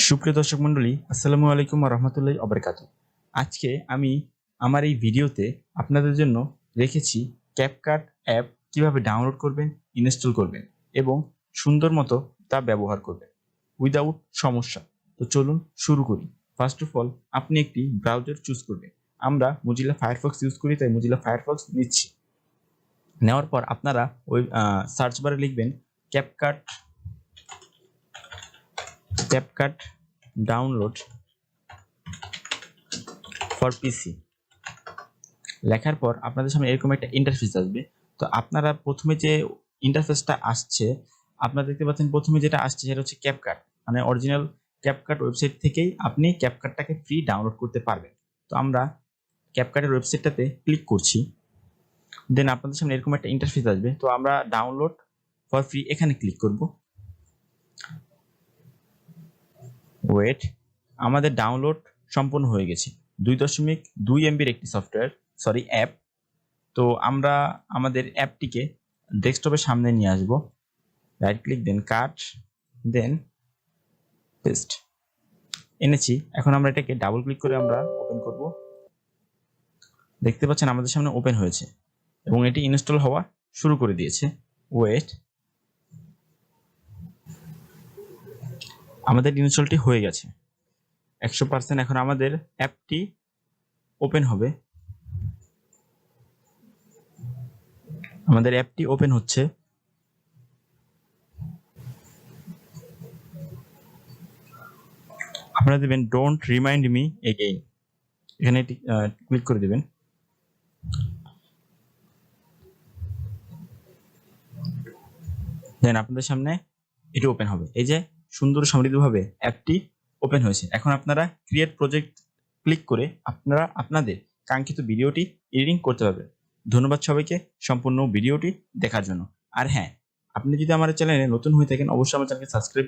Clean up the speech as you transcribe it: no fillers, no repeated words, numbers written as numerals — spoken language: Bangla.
সুপ্রিয় দর্শক মণ্ডলী, আসসালামু আলাইকুম ওয়া রাহমাতুল্লাহি ওয়া বারাকাতুহু। আজকে আমি আমার এই ভিডিওতে আপনাদের জন্য রেখেছি ক্যাপকাট অ্যাপ কিভাবে ডাউনলোড করবেন, ইনস্টল করবেন এবং সুন্দর মতো তা ব্যবহার করবেন উইদাউট সমস্যা। তো চলুন শুরু করি। ফার্স্ট অফ অল আপনি একটি ব্রাউজার চুজ করবেন। আমরা মোজিলা ফায়ারফক্স ইউজ করি, তাই মোজিলা ফায়ারফক্স নিচ্ছি। নেওয়ার পর আপনারা ওই সার্চ বারে লিখবেন ক্যাপকাট ডাউনলোড ফর পিসি। লেখার পর আপনাদের সামনে এরকম একটা ইন্টারফেস আসবে। তো আপনারা প্রথমে যে ইন্টারফেসটা আসছে, আপনারা দেখতে পাচ্ছেন প্রথমে যেটা আসছে সেটা হচ্ছে ক্যাপকাট, মানে অরিজিনাল ক্যাপকাট ওয়েবসাইট থেকেই আপনি ক্যাপকাটটাকে ফ্রি ডাউনলোড করতে পারবেন। তো আমরা ক্যাপকাটের ওয়েবসাইটটাতে ক্লিক করছি, দেন আপনাদের সামনে এরকম একটা ইন্টারফেস আসবে। তো আমরা ডাউনলোড ফর ফ্রি এখানে ক্লিক করব। ওয়েট, আমাদের ডাউনলোড সম্পূর্ণ হয়ে গেছে। 2.2 MBর একটি অ্যাপ। তো আমরা আমাদের অ্যাপটিকে ডেস্কটপের সামনে নিয়ে আসব। রাইট ক্লিক, দেন কাট, দেন পেস্ট। এনেছি। এখন আমরা এটাকে ডাবল ক্লিক করে আমরা ওপেন করব। দেখতে পাচ্ছেন আমাদের সামনে ওপেন হয়েছে এবং এটি ইনস্টল হওয়া শুরু করে দিয়েছে। ওয়েট, আমাদের ইনস্টলটি হয়ে গেছে 100%। এখন আমাদের অ্যাপটি ওপেন হবে। আমাদের অ্যাপটি ওপেন হচ্ছে। আপনারা দেবেন ডোন্ট রিমাইন্ড মি এগেইন, এখানে ক্লিক করে দেবেন। দেন আপনাদের সামনে এটি ওপেন হবে। এই যে সুন্দর সমৃদ্ধভাবে অ্যাপটি ওপেন হয়েছে। এখন আপনারা ক্রিয়েট প্রজেক্ট ক্লিক করে আপনারা আপনাদের কাঙ্ক্ষিত ভিডিওটি এডিটিং করতে পারবেন। ধন্যবাদ সবাইকে সম্পূর্ণ ভিডিওটি দেখার জন্য। আর হ্যাঁ, আপনি যদি আমার চ্যানেলে নতুন হয়ে থাকেন অবশ্যই আমার চ্যানেলকে সাবস্ক্রাইব